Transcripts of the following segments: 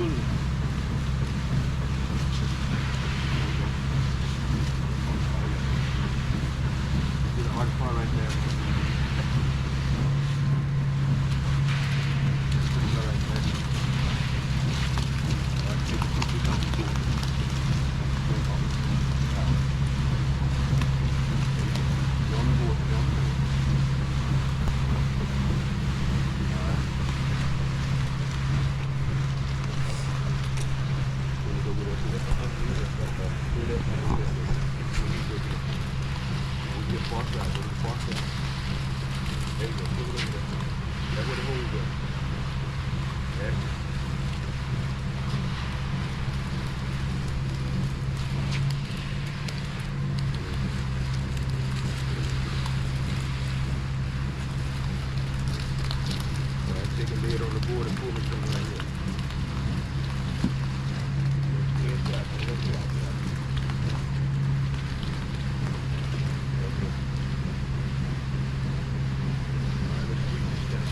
See the hard part right there. Put it right there. Alright, take it, keep it coming, cool. You're on the board, you're on the board. Alright. Go over there, see that? See that? Go to the far side, go to the far side. There you go, put it over there. That's where the hole is. There. Alright, take a lid on the board and pull it from right here. Inside, let's go outside. Okay. Alright, let's read this down.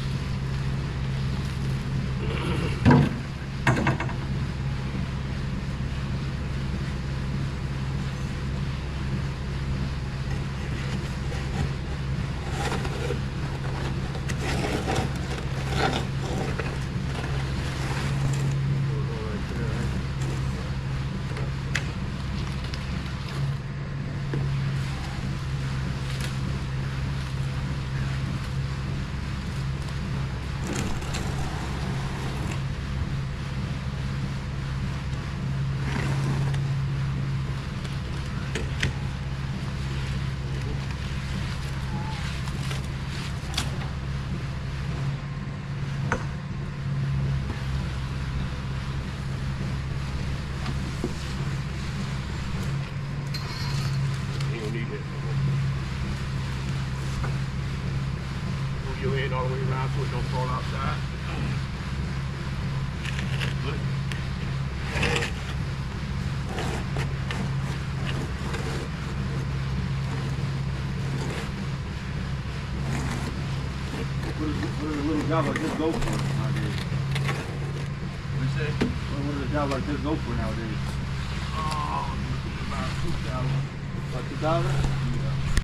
You don't need that no more. Move your head all the way around so it don't fall outside. Good. What does a little job like this go for nowadays? What you say? What does a job like this go for nowadays? Oh, about 2,000. Like 2,000?